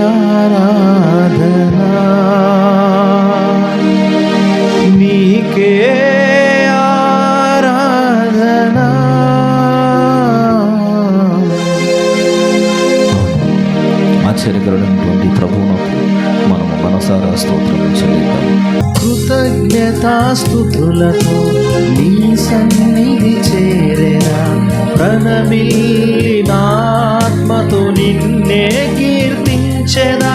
ఆరాధనా, నీకే ఆరాధనా. ఆశ్చర్యకరుడైనటువంటి ప్రభువునకు మనము మనసారా స్తోత్రం చెల్లిద్దాం. కృతజ్ఞతాస్తుతులతో నీ సన్నిధి చేరెరా, ప్రణమిల్లినాత్మతో నిన్నే కీర్తించెదా.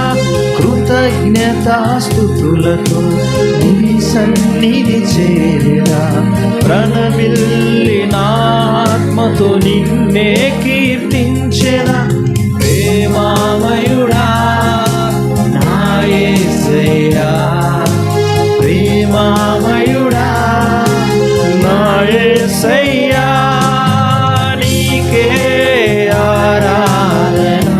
కృతజ్ఞతాస్తుతులతో నీ సన్నిధి చేరెరా, ప్రణమిల్లినాత్మతో నిన్నే కీర్తించెదా. ప్రేమామయుడా నా యేసయ్యా, ప్రేమామయుడా నా యేసయ్యా, నీకే ఆరాధనా,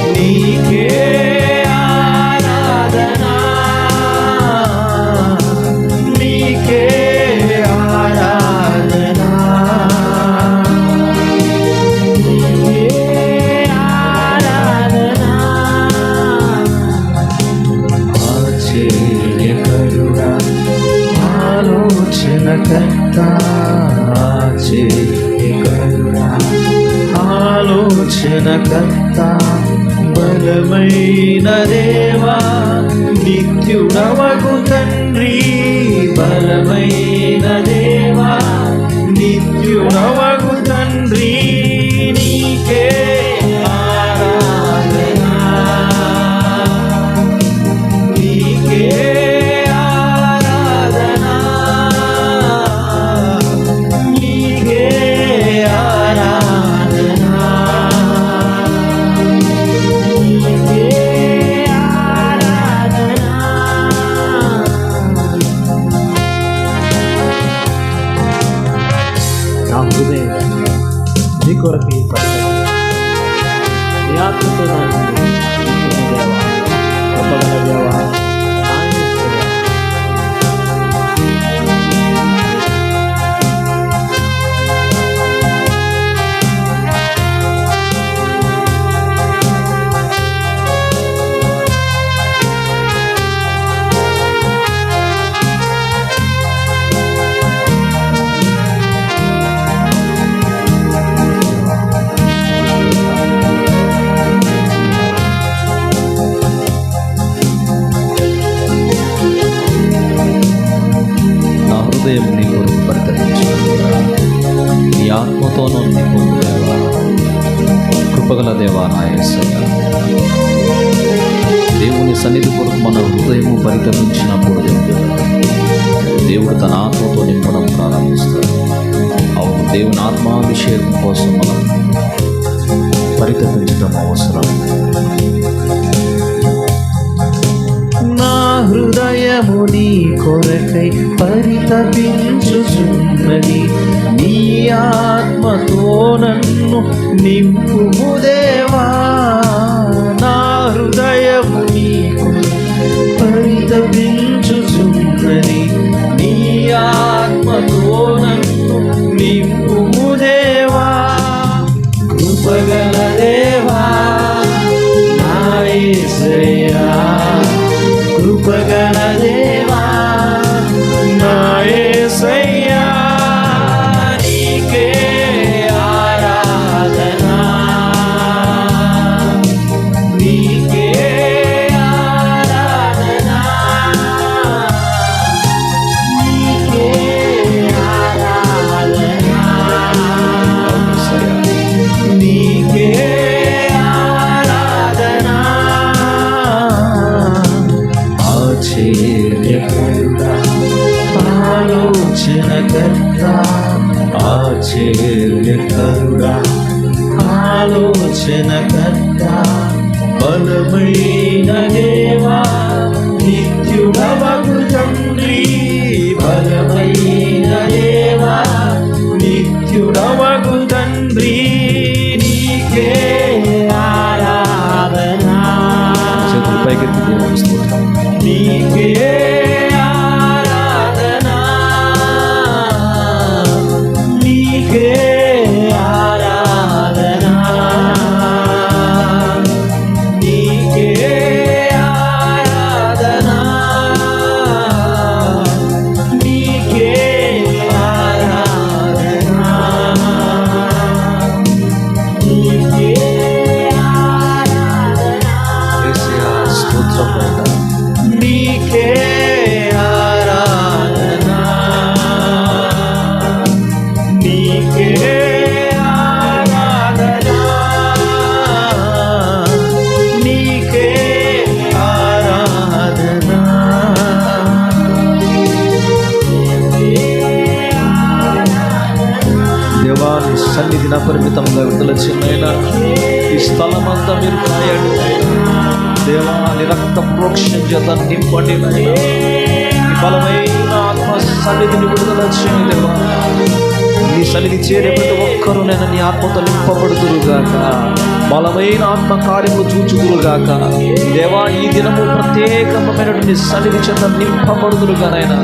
నీకే ఆరాధనా, నీకే ఆరాధనా, ఆలోచనకర్త బలమైన దేవా, నిత్యుడవగు తండ్రి, బలమైన దేవా, నిత్యుడవగు తండ్రి, నీకే ఆరాధనా, నీకే నీ కొరకు నీ ఆత్మతో దేవా, హృదయం నీ కొరకు పరితపించుకుంటా, నీ ఆత్మతోనూ నీ కొరకు దేవా, కృపగల దేవా నా యేసయ్యా. దేవుని సన్నిధి కొరకు మన హృదయము పరితపించినప్పుడు దేవుడు తన ఆత్మతో నింపడం ప్రారంభిస్తాడు. అవును, దేవుని ఆత్మాభిషేకం కోసం మనం పరితపించడం అవసరం. నా హృదయము నీ కొరకై పరితపించుచున్నది, నీ ఆత్మతో నన్ను నింపుము దేవా. నా హృదయము నీ కొరకై పరితపించుచున్నది, నీ ఆత్మతో నన్ను నింపుము దేవా. కృపగల దేవా నా యేసయ్యా, కృపగల దేవా నా యేసయ్యా, నీకే ఆరాధనా, నీకే ఆరాధనా, నీకే ఆరాధనా, నీకే ఆరాధనా. ఆశ్చర్యకరుడా, ఆలోచనకర్త, ఆశ్చర్యకరుడా, ఆలోచనకర్త, బలమైన దేవా, నిత్యుడవగు తండ్రి, బలమైన దేవా, నిత్యుడవగు తండ్రి, నీకే ఆరాధనా, నీకే ఆరాధనా, నీకే ఆరాధనా. స్థలమంతా మీరు కాయండి దేవా. నీ రక్త ప్రోక్షణ చేత నింపండి నాయనా. నీ బలమైన ఆత్మ సన్నిధిని విడుదల చేయండి దేవా. నీ సన్నిధి చేరే ప్రతి ఒక్కరూ నేను నీ ఆత్మతో నింపబడుతురుగాక, బలమైన ఆత్మ కార్యములు చూచుదురుగాక దేవా. ఈ దినము ప్రత్యేకమైనటువంటి సన్నిధి చేత నింపబడుతురుగా నాయనా.